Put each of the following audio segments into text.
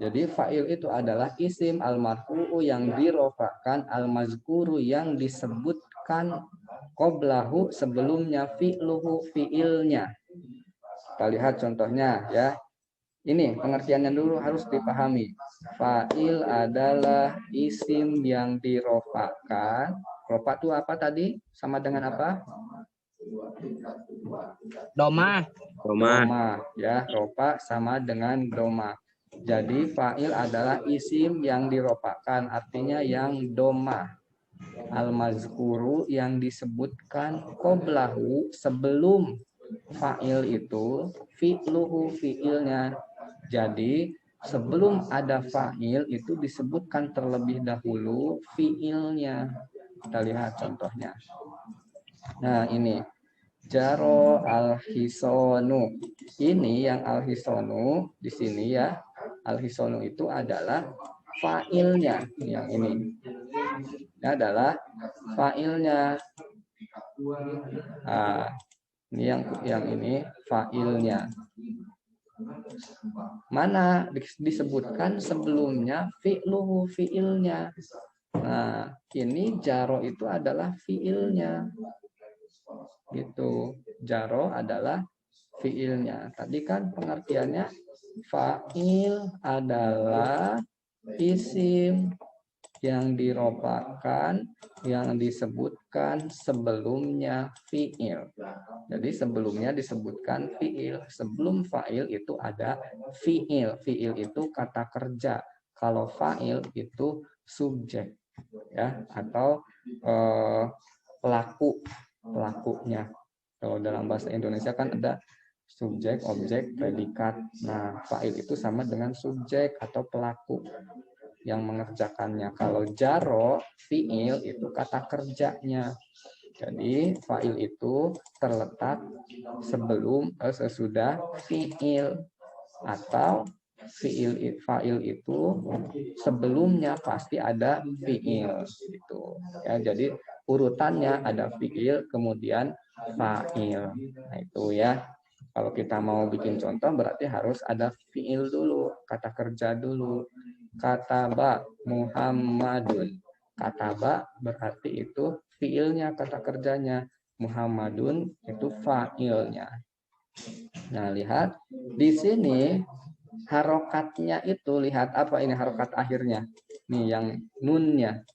Jadi fa'il itu adalah isim al-marfu'u yang dirofakkan, al-mazkuru yang disebutkan qoblahu sebelumnya fi'luhu fi'ilnya. Kita lihat contohnya ya. Ini pengertiannya dulu harus dipahami. Fa'il adalah isim yang dirofakkan. Rofa itu apa tadi? Sama dengan apa? Doma. Doma ya, rofa sama dengan doma. Jadi fa'il adalah isim yang dirofakkan, artinya yang doma. Al-mazkuru yang disebutkan qoblahu sebelum fa'il itu fi'luhu fi'ilnya. Jadi sebelum ada fa'il itu disebutkan terlebih dahulu fi'ilnya. Kita lihat contohnya. Nah ini jaro al-hisonu. Ini yang al-hisonu di sini ya. Al-hisonu itu adalah fa'ilnya. Yang ini adalah fa'ilnya. Nah, ini yang ini fa'ilnya. Mana disebutkan sebelumnya fi'luhu fi'ilnya. Nah, ini jaro itu adalah fi'ilnya. Gitu. Jaro adalah fi'ilnya. Tadi kan pengertiannya fa'il adalah isim yang diropakan yang disebutkan sebelumnya fi'il. Jadi sebelumnya disebutkan fi'il. Sebelum fa'il itu ada fi'il. Fi'il itu kata kerja. Kalau fa'il itu subjek ya atau pelakunya. Kalau dalam bahasa Indonesia kan ada subjek, objek, predikat. Nah, fa'il itu sama dengan subjek atau pelaku yang mengerjakannya. Kalau jaro, fi'il itu kata kerjanya. Jadi fa'il itu terletak sebelum sesudah fi'il atau fa'il itu sebelumnya pasti ada fi'il gitu. Ya, jadi urutannya ada fi'il kemudian fa'il. Nah, itu ya. Kalau kita mau bikin contoh berarti harus ada fi'il dulu, kata kerja dulu. Kataba Muhammadun. Kataba berarti itu fiilnya, kata kerjanya. Muhammadun itu fa'ilnya. Nah, lihat di sini harokatnya itu, lihat apa ini harokat akhirnya. Nih yang nunnya.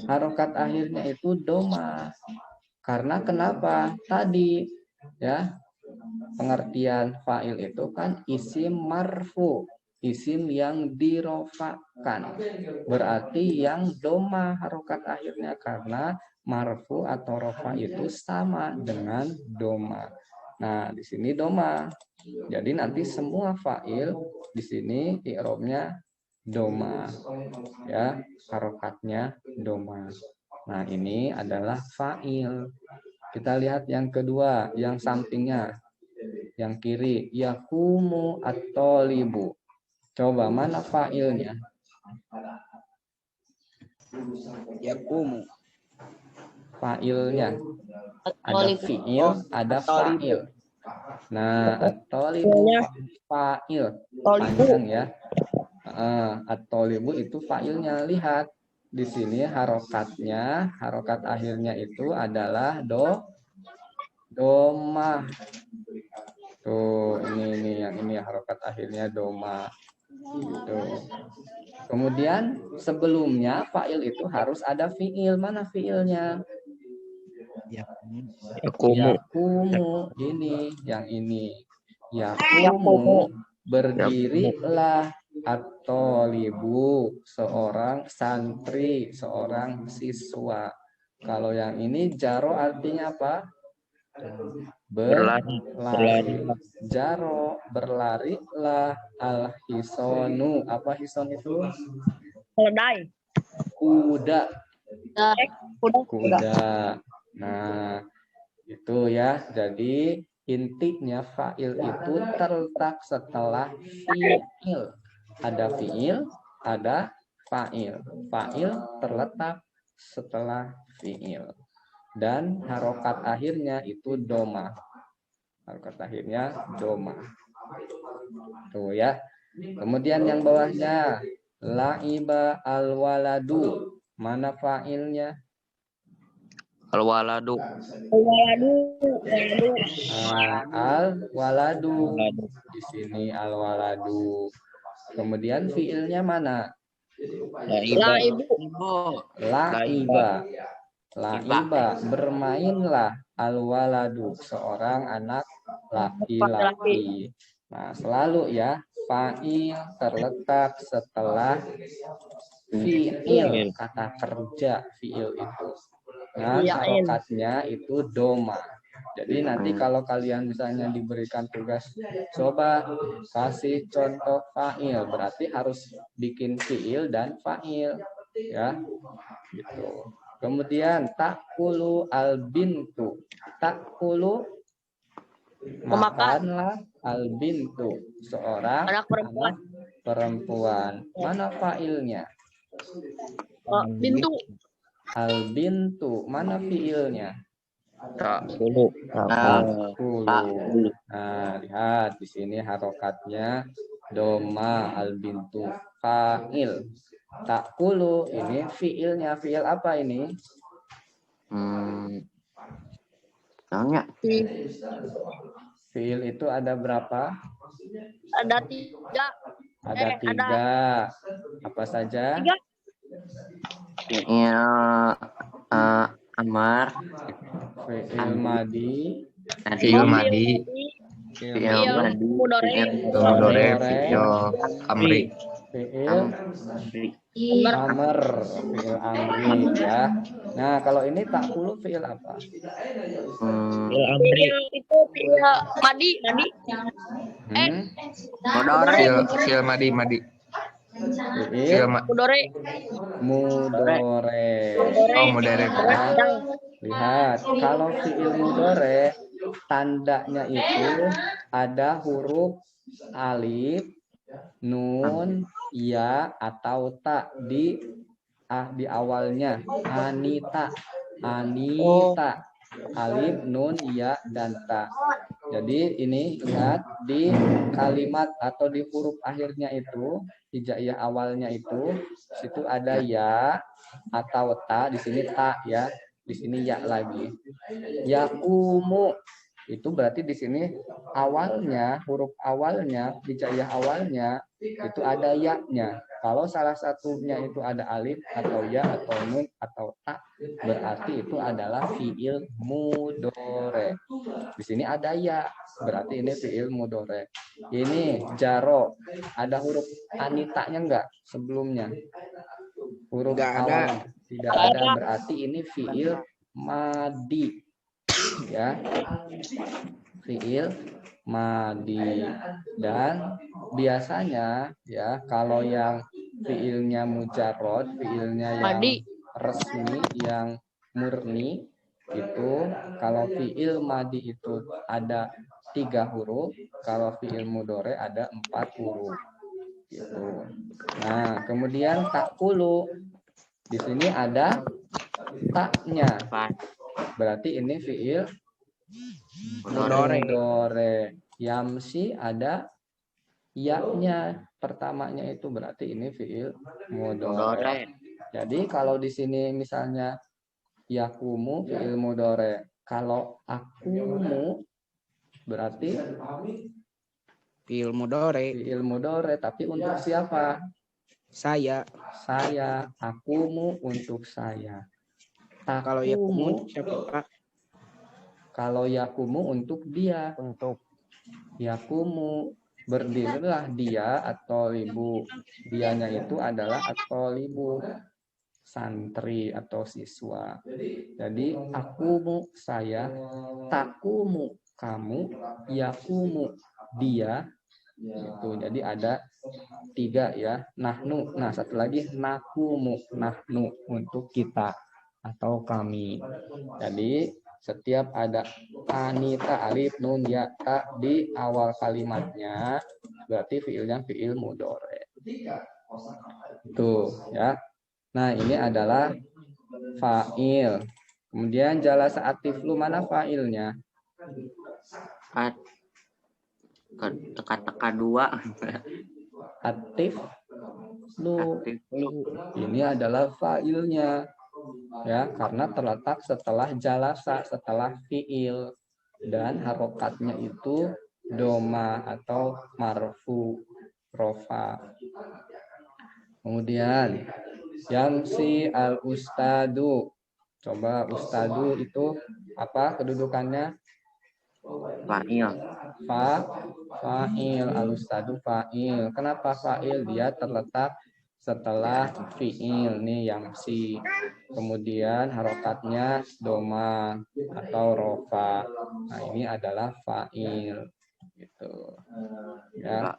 Harokat akhirnya itu doma. Karena kenapa? Tadi ya pengertian fa'il itu kan isim marfu, isim yang dirofakkan, berarti yang doma harokat akhirnya karena marfu atau rofa itu sama dengan doma. Nah di sini doma, jadi nanti semua fa'il di sini i'robnya doma ya, harokatnya doma. Nah ini adalah fa'il. Kita lihat yang kedua, yang sampingnya, yang kiri, yakumu at-tolibu. Coba mana fa'ilnya? Yakumu. Fa'ilnya. Ada fi'il, ada fa'il. Nah, at-tolibu fa'il. Panjang ya. At-tolibu itu fa'ilnya. Lihat. Di sini harokatnya, harokat akhirnya itu adalah doma. Tuh, ini yang ini harokat akhirnya doma. Gitu. Kemudian sebelumnya fa'il itu harus ada fi'il. Mana fi'ilnya? Yakumu. Ini, yang ini. Yakumu, berdirilah at-tolibu, seorang santri, seorang siswa. Kalau yang ini jaro artinya apa? Berlari. Jaro, berlarilah. Al-hisonu. Apa hison itu? Keledai. Kuda. Kuda. Nah, itu ya. Jadi intinya fa'il itu terletak setelah fi'il. Ada fi'il, ada fa'il. Fa'il terletak setelah fi'il. Dan harokat akhirnya itu doma. Harokat akhirnya doma. Tuh ya. Kemudian yang bawahnya laiba alwaladu. Mana fa'ilnya? Al-waladu. Waladu. Waladu. Al-waladu. Di sini al-waladu. Kemudian fiilnya mana? Laibu. Laiba. Laiba. Bermainlah al-waladu. Seorang anak laki-laki. Nah, selalu ya, fa'il terletak setelah fiil, kata kerja fiil itu. Nah, harokatnya itu doma. Jadi nanti kalau kalian misalnya diberikan tugas, coba kasih contoh fa'il, berarti harus bikin fiil dan fa'il, ya, gitu. Kemudian takulu albintu, takulu makanlah albintu, seorang Anak perempuan. perempuan. Mana fa'ilnya? Bintu. Albintu, mana fiilnya? Takulu. Takulu. Nah, lihat di sini harokatnya doma albintu fa'il. Takulu ini fiilnya, fiil apa ini? Namanya Fiil itu ada berapa? Ada 3. Ada 3. Apa saja? 3. ya amar, Fiil madi, fiil madi, fiil fiil madi, mudore, mudore, fiil amri, fiil amr, fiil amri, ya. Nah, kalau ini takulu fiil apa? fiil amri, Itu madi. mudore, fiil madi, Fiil Mudore. mudore. oh mudore, Lihat, kalau fiil mudore tandanya itu ada huruf alif, nun, ya atau ta di awalnya. Anita, alif, nun, ya dan ta. Jadi ini lihat di kalimat atau di huruf akhirnya itu, hijaiyah awalnya itu, situ ada ya atau ta, di sini ta ya, di sini ya lagi. Yakumu itu berarti di sini awalnya, huruf awalnya, hijaiyah awalnya itu ada ya-nya. Kalau salah satunya itu ada alif atau ya atau nun atau ta, berarti itu adalah fiil mudore. Di sini ada ya, berarti ini fiil mudore. Ini jaro, ada huruf anitanya enggak sebelumnya? Huruf awal tidak ada, berarti ini fiil madi, ya, fiil madi. Dan biasanya ya kalau yang fiilnya mujarrod, fiilnya yang resmi, yang murni itu, kalau fiil madi itu ada 3 huruf, kalau fiil mudore ada 4 huruf gitu. Nah, kemudian takulu di sini ada taknya, berarti ini fiil mudore. Yamsi ada ya-nya pertamanya, itu berarti ini fiil mudore. Jadi kalau di sini misalnya yakumu fiil mudore, kalau akumu berarti fiil mudore, tapi untuk siapa? saya. Akumu untuk saya. Kalau yakumu siapa, Pak? Kalau yakumu untuk dia. Yakumu, berdirilah dia atau ibu. Dianya itu adalah atau ibu, santri atau siswa. Jadi akumu saya, takumu kamu, yakumu dia. Itu jadi ada 3 ya. Nahnu, nah satu lagi nakumu, nahnu untuk kita atau kami. Jadi setiap ada anita, alif, nun, ya, ta di awal kalimatnya, berarti fiilnya fiil mudore. Tuh ya. Nah, ini adalah fa'il. Kemudian jalasa atiflu, mana fa'ilnya? teka-teka 2. Aktif lu. Aktif lu. Ini adalah fa'ilnya. Ya, karena terletak setelah jalasa, setelah fi'il. Dan harokatnya itu doma atau marfu, rofa. Kemudian yamsi al ustadu. Coba ustadu itu apa kedudukannya? Fa'il. Fa'il. Al ustadu fa'il. Kenapa fa'il? Dia terletak setelah fi'il nih yamsi. Kemudian harokatnya doma atau rofa. Nah, ini adalah fa'il. Gitu. Ya.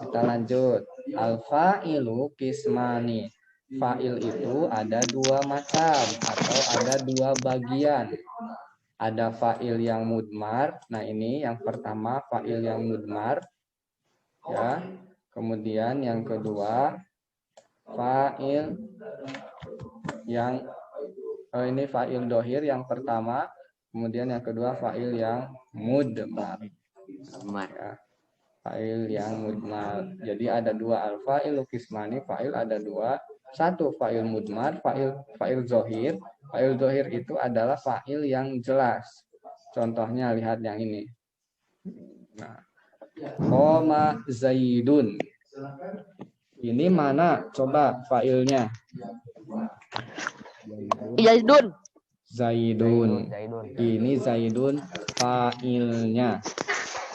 Kita lanjut. Al-fa'ilu kismani. Fa'il itu ada dua macam atau ada dua bagian. Ada fa'il yang mudmar. Nah, ini yang pertama fa'il yang mudmar. Ya. Kemudian yang kedua fa'il yang ini fa'il dohir yang pertama. Kemudian yang kedua fa'il yang mudmar. Ya. Fa'il yang mudmar. Jadi ada dua al-fa'il kismani, fa'il ada dua. Satu fa'il mudmar, fa'il zohir. Fa'il zohir itu adalah fa'il yang jelas. Contohnya lihat yang ini. Nah, Qoma Zaidun. Ini mana? Coba fa'ilnya. Zaidun. Zaidun. Ini Zaidun fa'ilnya.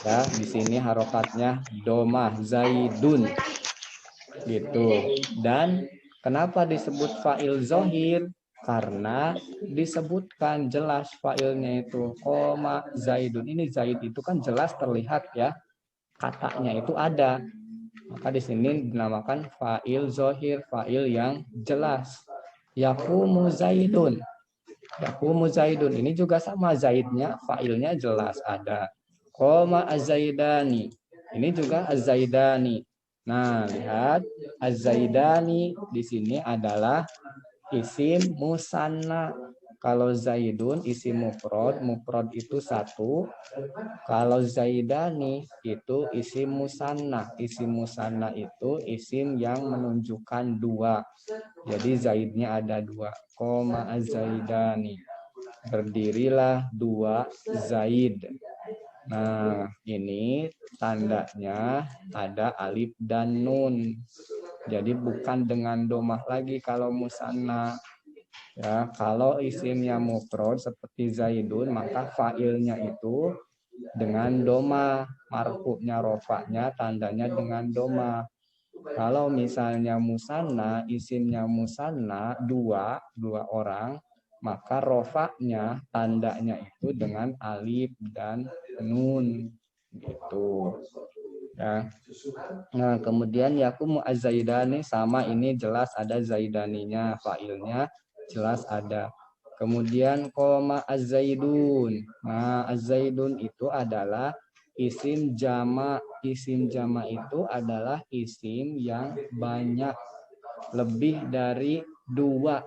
Ya, di sini harokatnya domah Zaidun. Gitu. Dan kenapa disebut fa'il zohir? Karena disebutkan jelas fa'ilnya itu Qoma Zaidun. Ini Zaid itu kan jelas terlihat ya. Katanya itu ada. Maka di sini dinamakan fa'il zohir, fa'il yang jelas. Yaqumu Zaidun. Yaqumu Zaidun. Ini juga sama Zaidnya, fa'ilnya jelas ada. Qoma Az-Zaidani. Ini juga Az-Zaidani. Nah, lihat Az-Zaidani di sini adalah isim musanna. Kalau Zaidun isim mufrad, mufrad itu satu. Kalau Zaidani itu isim musanna. Isim musanna itu isim yang menunjukkan dua. Jadi Zaidnya ada dua. Qoma Az-Zaidani. Berdirilah dua Zaid. Nah, ini tandanya ada alif dan nun. Jadi bukan dengan domah lagi kalau musanna. Ya, kalau isimnya mufrad seperti Zaidun, maka fa'ilnya itu dengan doma, marfu'nya rofa'nya tandanya dengan doma. Kalau misalnya musanna, isimnya musanna dua orang, maka rofa'nya tandanya itu dengan alif dan nun gitu. Ya. Nah, kemudian yaqumu az-zaidani sama ini jelas ada zaidaninya, fa'ilnya jelas ada. Kemudian qoma az-zaidun. Nah, az-zaidun itu adalah isim jama. Isim jama itu adalah isim yang banyak, lebih dari dua.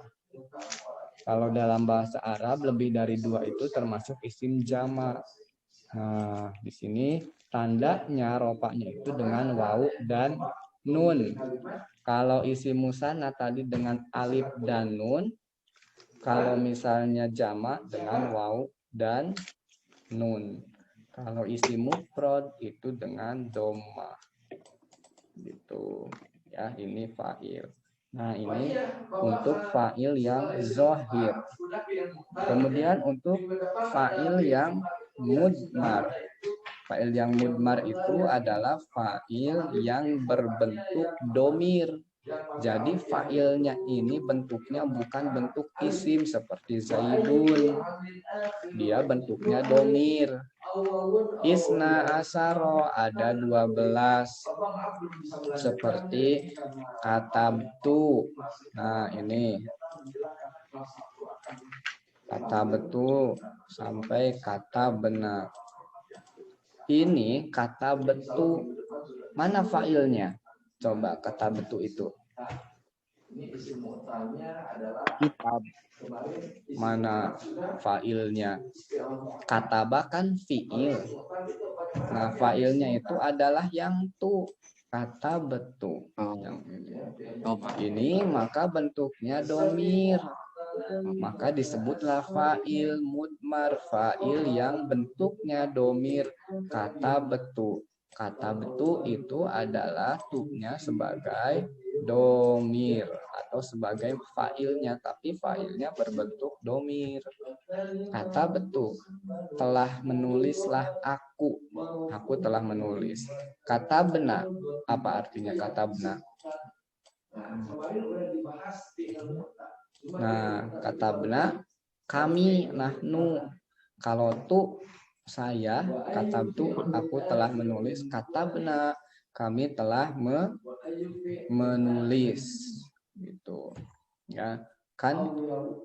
Kalau dalam bahasa Arab lebih dari dua itu termasuk isim jama. Nah, di sini tandanya rofaknya itu dengan wawu dan nun. Kalau isim musanna tadi dengan alif dan nun. Kalau misalnya jamak dengan wawu dan nun. Kalau isim mufrad itu dengan dhamma. Gitu. Ya, ini fa'il. Nah, ini untuk fa'il yang zohir. Kemudian untuk fa'il yang mudmar. Fa'il yang mudmar itu adalah fa'il yang berbentuk domir. Jadi fa'ilnya ini bentuknya bukan bentuk isim seperti Zaidun. Dia bentuknya domir. Isna asaro ada 12. Seperti katabtu. Nah, ini kata betul sampai kata benar. Ini kata betul. Mana fa'ilnya? Coba kata betul itu. Kitab. Mana fa'ilnya? Kataba kan fi'il. Nah, fa'ilnya itu adalah yang tu. kata betu. Oh. Yang ini. Oh. Ini maka bentuknya domir. Maka disebutlah fa'il mudmar, fa'il yang bentuknya domir, kata betu. Kata betu itu adalah tuknya sebagai domir atau sebagai fa'ilnya, tapi fa'ilnya berbentuk domir. Kata betu, telah menulislah aku. Aku telah menulis. Kata benar, apa artinya kata benar? Nah, kata benar, kami, nahnu. Kalau tu, saya, kata tu, aku telah menulis. Kata benar, kami telah menulis. Gitu. Ya, kan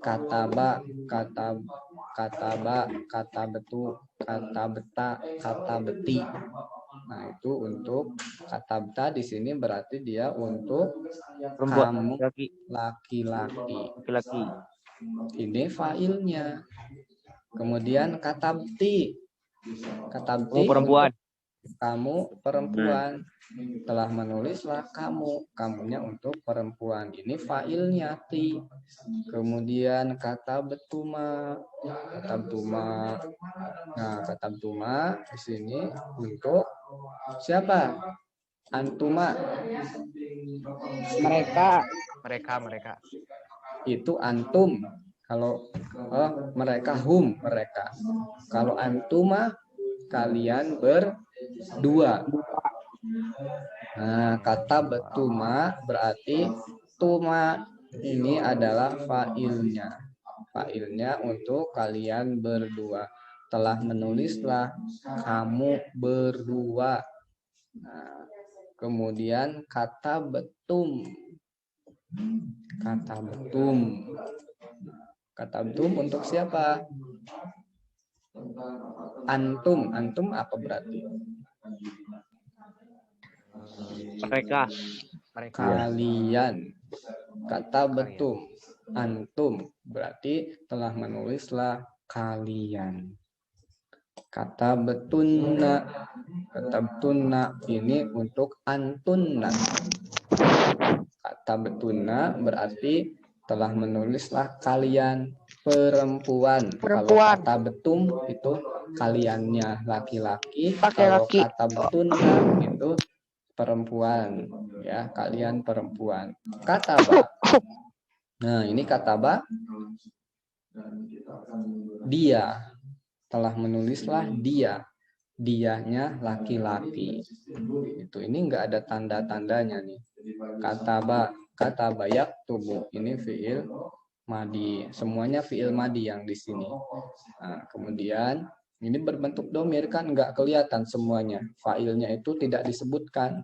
kataba, kata betu, kata beta, kata beti. Nah, itu untuk kata beta di sini berarti dia untuk Perempuan, kamu laki-laki. laki-laki. Ini fa'ilnya. Kemudian kata beti. Kata beti perempuan. untuk kamu perempuan. Telah menulislah kamu. Kamunya untuk perempuan. Ini fa'ilnya ti. Kemudian kata betuma. Kata betuma. Nah, kata betuma di sini untuk siapa? Antuma. Mereka. Itu antum. Kalau mereka mereka. Kalau antuma kalian berdua. Nah, kata betuma berarti tuma ini adalah fa'ilnya. Fa'ilnya untuk kalian berdua. Telah menulislah kamu berdua. Nah, kemudian kata betum. Kata betum. Kata betum untuk siapa? Antum. Antum apa berarti? Mereka. Kalian. Kata betum. Antum berarti telah menulislah kalian. Kata betunna. Kata betunna ini untuk antunna. Kata betunna berarti telah menulislah kalian perempuan. Kalau kata betum itu kaliannya laki-laki. Kalau kata betunna itu perempuan. Ya, kalian perempuan. Kataba. Nah, ini kataba. Dia. Telah menulislah dia. Dianya laki-laki. Itu ini enggak ada tanda-tandanya nih. Kataba yaktubu. Ini fiil madi. Semuanya fiil madi yang di sini. Nah, kemudian ini berbentuk domir kan enggak kelihatan semuanya. Fa'ilnya itu tidak disebutkan.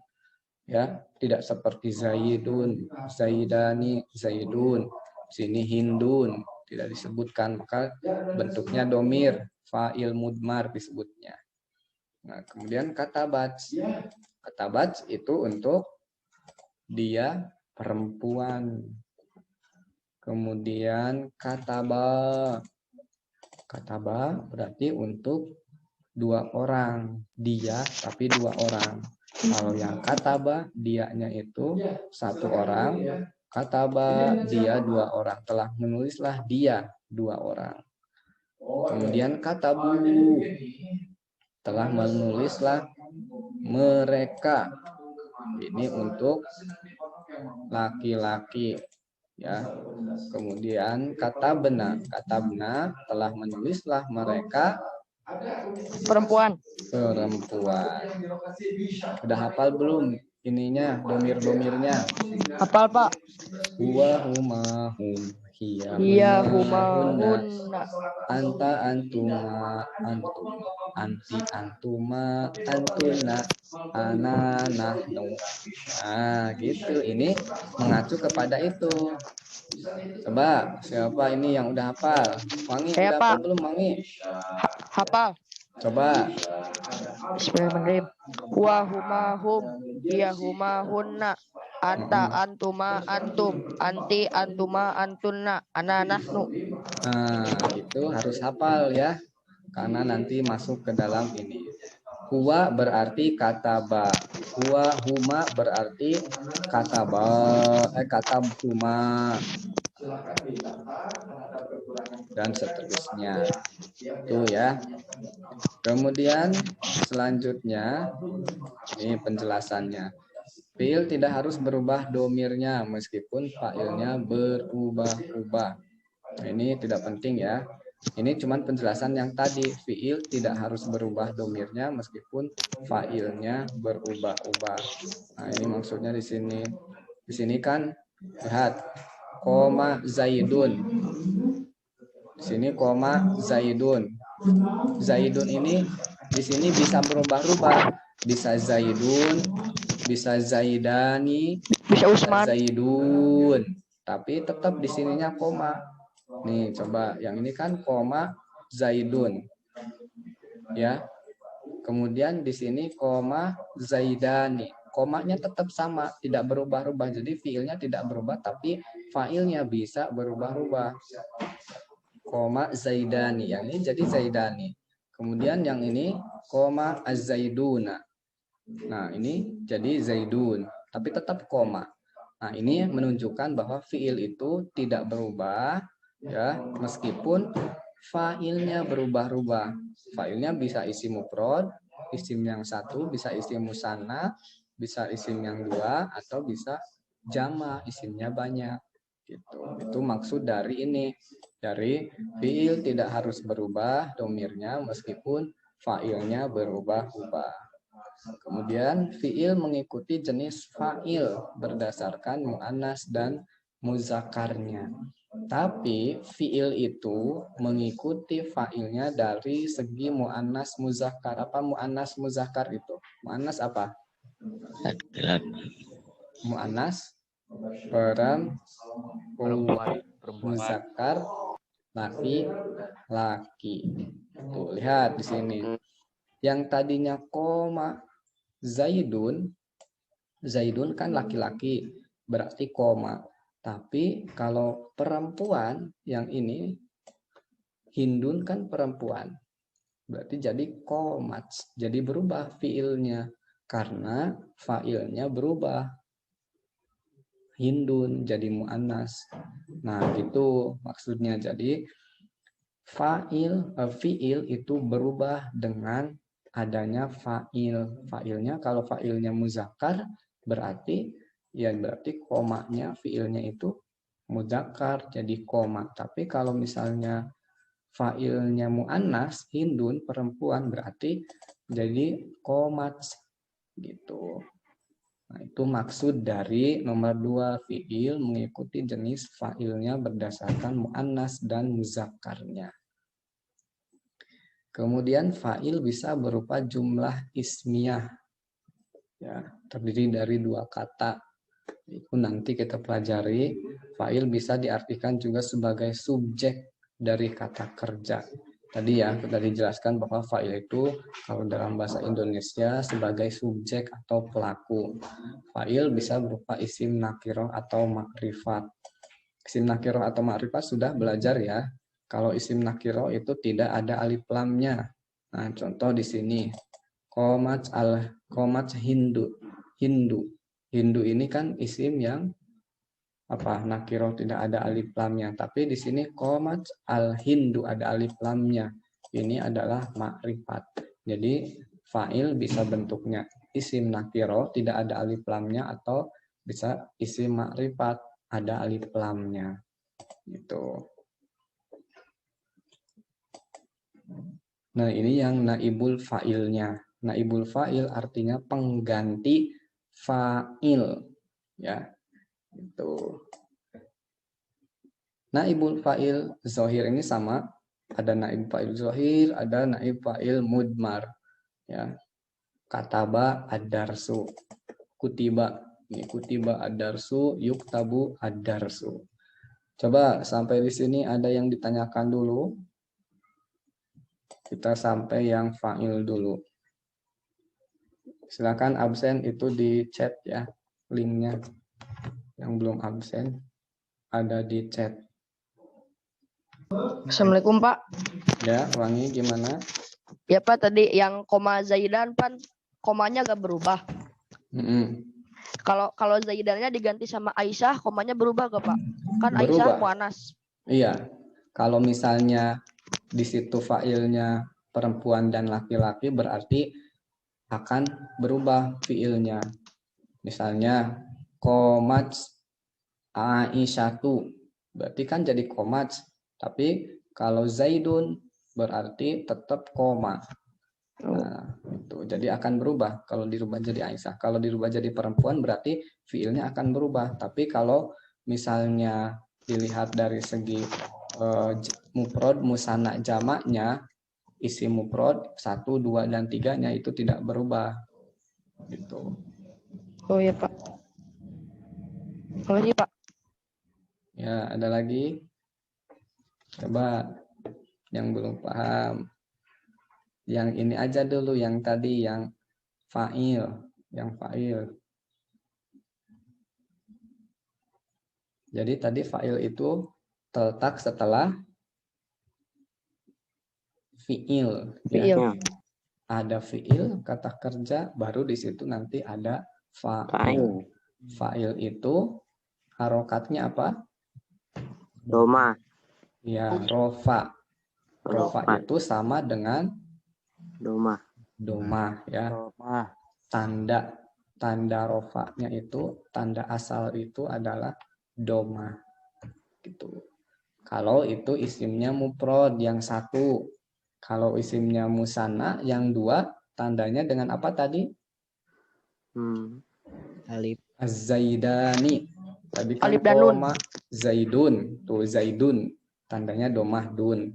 Ya, tidak seperti Zaidun, Zaidani, Zaidun. Sini Hindun tidak disebutkan, maka bentuknya domir, fa'il mudmar disebutnya. Nah, kemudian kata bats itu untuk dia perempuan. Kemudian kataba berarti untuk dua orang, dia tapi dua orang. Kalau yang kataba dianya itu satu orang, kataba dia dua orang, telah menulislah dia dua orang. Kemudian katabu telah menulislah mereka. Ini untuk laki-laki ya. Kemudian kata benar telah menulislah mereka perempuan. Udah hafal belum ininya, domir-domirnya? Hafal, Pak. Huwa huma hum Iya humahunna. anta antuma antum anti antuma antuna ana nahnu. Nah, gitu. Ini mengacu kepada itu. Coba siapa ini yang udah hafal? Wangi udah hafal belum, Wangi? Hafal. Coba. Bismillahirrahmanirrahim. Wa humahum, iya humahunna, anta antuma antum, anti antuma antunna, ana nahnu. Nah, itu harus hafal ya. Karena nanti masuk ke dalam ini. Huwa berarti kataba. Huwa huma berarti kataba. Katabhuma. Dan seterusnya. Itu ya. Kemudian selanjutnya ini penjelasannya. Fiil tidak harus berubah domirnya meskipun fa'ilnya berubah-ubah. Nah, ini tidak penting ya. Ini cuman penjelasan yang tadi. Fiil tidak harus berubah domirnya meskipun fa'ilnya berubah-ubah. Nah, ini maksudnya di sini. Di sini kan lihat koma Zaidun. Di sini koma Zaidun. Zaidun ini di sini bisa berubah-ubah. Bisa Zaidun, bisa Zaidani, Bisa Usman. Zaidun. Tapi tetap di sininya koma. Nih, coba yang ini kan koma Zaidun. Ya. Kemudian di sini koma Zaidani. Komanya tetap sama, tidak berubah-ubah. Jadi fiilnya tidak berubah, tapi failnya bisa berubah-ubah. Koma Zaidani. Yang ini jadi Zaidani. Kemudian yang ini koma Az-Zaiduna. Nah, ini jadi Zaidun, tapi tetap koma. Nah, ini menunjukkan bahwa fiil itu tidak berubah ya, meskipun failnya berubah-ubah. Failnya bisa isim mufrad, isim yang satu, bisa isim musanna, bisa isim yang dua, atau bisa jama, isimnya banyak. Gitu. Itu maksud dari ini. Dari fiil tidak harus berubah domirnya meskipun failnya berubah-ubah. Kemudian fiil mengikuti jenis fa'il berdasarkan mu'annas dan muzakarnya. Tapi fiil itu mengikuti fa'ilnya dari segi mu'annas muzakar. Apa mu'annas muzakar itu? Mu'annas apa? Mu'annas perempuan, muzakar laki-laki. Tuh, lihat di sini. Yang tadinya koma Zaidun, Zaidun kan laki-laki, berarti koma. Tapi kalau perempuan yang ini, Hindun kan perempuan, berarti jadi komat. Jadi berubah fiilnya, karena failnya berubah. Hindun jadi mu'annas. Nah, gitu maksudnya. Jadi fiil itu berubah dengan adanya fa'il. Fa'ilnya kalau fa'ilnya muzakkar berarti komanya fi'ilnya itu muzakkar jadi koma. Tapi kalau misalnya fa'ilnya muannas Hindun perempuan berarti jadi komat gitu. Nah, itu maksud dari nomor 2, fi'il mengikuti jenis fa'ilnya berdasarkan muannas dan muzakkarnya. Kemudian fa'il bisa berupa jumlah ismiyah. Ya, terdiri dari 2 kata. Itu nanti kita pelajari. Fa'il bisa diartikan juga sebagai subjek dari kata kerja. Tadi ya, kita dijelaskan bahwa fa'il itu kalau dalam bahasa Indonesia sebagai subjek atau pelaku. Fa'il bisa berupa isim nakiroh atau makrifat. Isim nakiroh atau makrifat sudah belajar ya. Kalau isim nakiro itu tidak ada alif lamnya. Nah, contoh di sini. Komat Hindu. Hindu ini kan isim yang nakiro tidak ada alif lamnya. Tapi di sini komat al-Hindu ada alif lamnya. Ini adalah makrifat. Jadi fa'il bisa bentuknya isim nakiro tidak ada alif lamnya atau bisa isim makrifat ada alif lamnya. Gitu. Nah, ini yang naibul fa'ilnya. Naibul fa'il artinya pengganti fa'il. Ya, itu. Naibul fa'il zohir ini sama. Ada naib fa'il zohir, ada naib fa'il mudmar. Ya. Kataba ad-darsu. Kutiba. Ini kutiba ad-darsu, yuktabu ad-darsu. Coba sampai di sini ada yang ditanyakan dulu. Kita sampai yang fa'il dulu. Silakan absen itu di chat ya, linknya. Yang belum absen ada di chat. Assalamualaikum Pak. Ya, Wangi gimana? Ya Pak, tadi yang koma Zaidan Pan komanya gak berubah. Mm-mm. Kalau Zaidannya diganti sama Aisyah, komanya berubah gak Pak? Kan Aisyah Berubah. muannas. Iya. Kalau misalnya di situ fa'ilnya perempuan dan laki-laki berarti akan berubah fiilnya. Misalnya komat Aisyatu berarti kan jadi komat. Tapi kalau Zaidun berarti tetap koma. Nah, itu jadi akan berubah kalau dirubah jadi Aisyah. Kalau dirubah jadi perempuan berarti fiilnya akan berubah. Tapi kalau misalnya dilihat dari segi mufrad, musanna, jamaknya, isim mufrad 1, 2, dan 3-nya itu tidak berubah. Gitu. Oh ya Pak. Makasih Pak. Ya, ada lagi? Coba yang belum paham. Yang ini aja dulu, yang tadi, yang fa'il. Yang fa'il. Jadi tadi fa'il itu terletak setelah fi'il. Ya. Fiil. Ada fi'il, kata kerja, baru di situ nanti ada fa'il. Fa'il. Fa'il itu harokatnya apa? Doma. Ya, rofa. Rofa Rofa. itu sama dengan Doma. domah ya. Doma. Tanda rofanya itu, tanda asal itu adalah domah. Gitu. Kalau itu isimnya mufrad yang satu. Kalau isimnya musanna yang dua, tandanya dengan apa tadi? Alif. Az-Zaidani. Tadi kan Alif dan nun. koma Zaidun. Tuh Zaidun. Tandanya domah dun.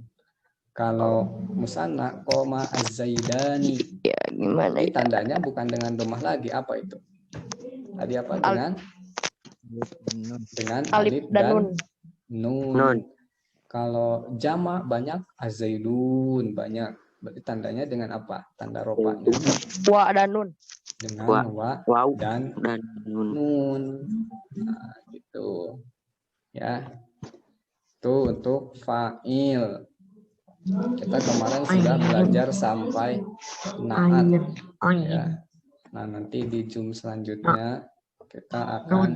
Kalau musanna koma Az-Zaidani. Ya gimana Tapi ya? tandanya bukan dengan domah lagi. Apa itu? Tadi apa? Dengan Alif alif dan nun. nun. Nun. Kalau jama banyak Az-Zaidun banyak. Berarti tandanya dengan apa? Tanda rofanya Wa dan nun. dengan wa Waw. dan Dan nun. nun. Nah, gitu. Ya. Itu untuk fa'il. Kita kemarin sudah belajar sampai naat. Ya. Nah, nanti di Zoom selanjutnya kita akan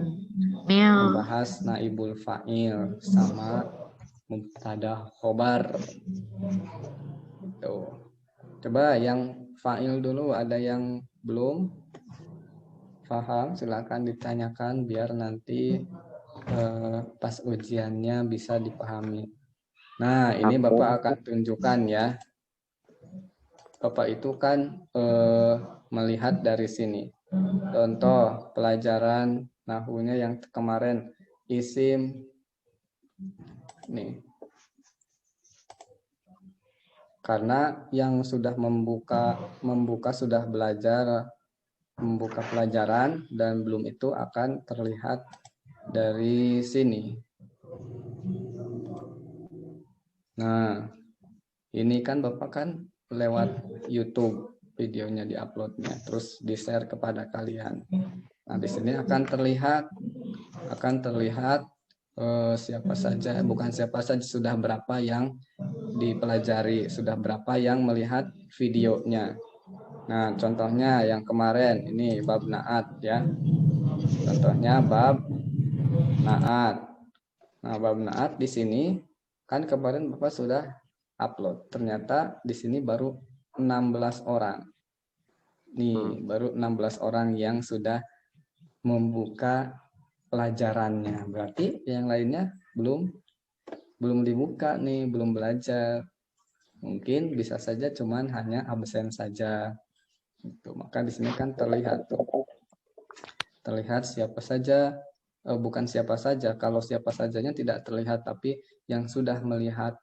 membahas naibul fa'il sama mubtada khobar. Tuh. Coba yang fa'il dulu, ada yang belum paham silakan ditanyakan biar nanti pas ujiannya bisa dipahami. Nah, ini Bapak akan tunjukkan ya. Bapak itu kan melihat dari sini. Contoh pelajaran nahunya yang kemarin isim nih. Karena yang sudah membuka sudah belajar membuka pelajaran dan belum itu akan terlihat dari sini. Nah, ini kan Bapak kan lewat YouTube videonya diuploadnya, terus di-share kepada kalian. Nah, di sini akan terlihat siapa saja, bukan siapa saja, sudah berapa yang dipelajari, sudah berapa yang melihat videonya. Nah, contohnya yang kemarin ini bab naat ya. Contohnya bab naat. Nah, bab naat di sini kan kemarin Bapak sudah upload. Ternyata di sini baru 16 orang. Nih, baru 16 orang yang sudah membuka pelajarannya. Berarti yang lainnya belum dibuka nih, belum belajar. Mungkin bisa saja cuman hanya absen saja. Gitu. Maka di sini kan terlihat tuh. Terlihat siapa saja, bukan siapa saja. Kalau siapa sajanya tidak terlihat, tapi yang sudah melihat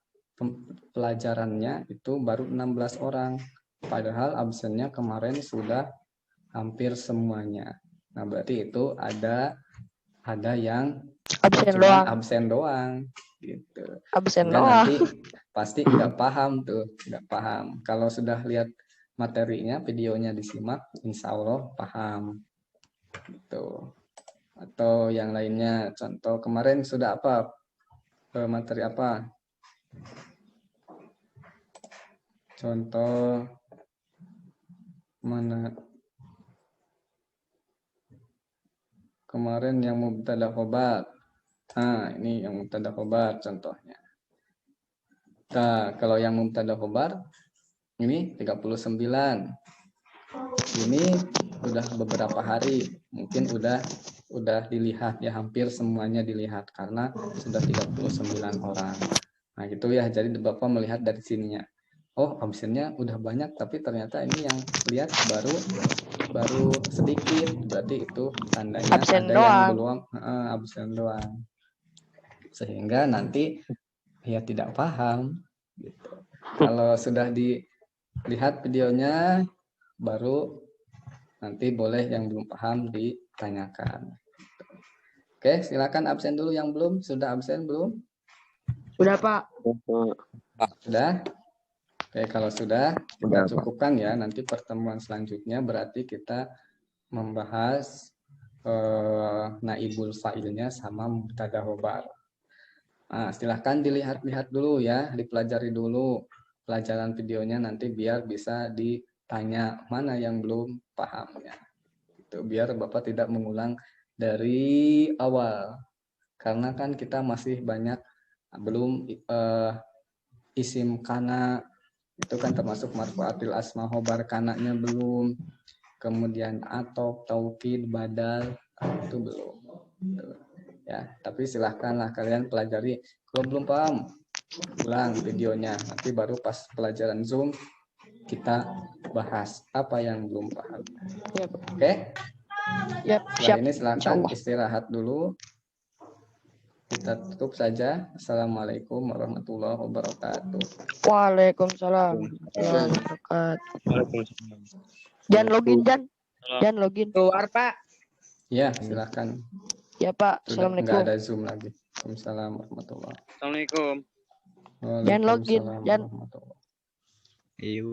pelajarannya itu baru 16 orang. Padahal absennya kemarin sudah hampir semuanya. Nah, berarti itu ada yang Absen cuman doang. absen doang gitu. Absen Sehingga doang. nanti pasti nggak paham tuh, nggak paham. Kalau sudah lihat materinya, videonya disimak, insya Allah paham. Gitu. Atau yang lainnya, contoh kemarin sudah apa? Materi apa? Contoh mana? Kemarin yang mubtada khobar. Nah, ini yang mubtada khobar contohnya. Nah, kalau yang mubtada khobar ini 39. Ini udah beberapa hari, mungkin udah dilihat ya, hampir semuanya dilihat karena sudah 39 orang. Nah, gitu ya. Jadi Bapak melihat dari sininya. Oh, absennya udah banyak tapi ternyata ini yang lihat baru sedikit. Berarti itu tandanya Absen ada yang doang. belum absen doang. Sehingga nanti ya tidak paham gitu. Kalau sudah dilihat videonya baru nanti boleh yang belum paham ditanyakan. Oke, silakan absen dulu yang belum. Sudah absen belum? Udah, Pak. Sudah? Oke, kalau sudah, kita Udah, Pak. cukupkan ya. Nanti pertemuan selanjutnya berarti kita membahas naibul fa'ilnya sama mubtada khobar. Nah, silahkan dilihat-lihat dulu ya, dipelajari dulu pelajaran videonya nanti biar bisa ditanya mana yang belum pahamnya. Itu biar Bapak tidak mengulang dari awal. Karena kan kita masih banyak belum isim kana itu kan termasuk marfu'atil asma khobar kananya belum. Kemudian atop, taukid, badal itu belum. Ya, tapi silahkanlah kalian pelajari. Kalau belum paham, ulang videonya. Nanti baru pas pelajaran Zoom kita bahas apa yang belum paham. Oke? Yap, Setelah siap. ini silahkan Insyaallah. istirahat dulu. Kita tutup saja. Assalamualaikum warahmatullahi wabarakatuh. Waalaikumsalam warahmatullahi wabarakatuh. Waalaikumsalam. Jangan login, Jangan login. Keluar, Pak. Ya, silahkan. Ya, Pak. Sudah nggak Assalamualaikum. ada Zoom lagi. Waalaikumsalam warahmatullahi Assalamualaikum. Jangan login, Waalaikumsalam Jan. warahmatullahi. Ayo.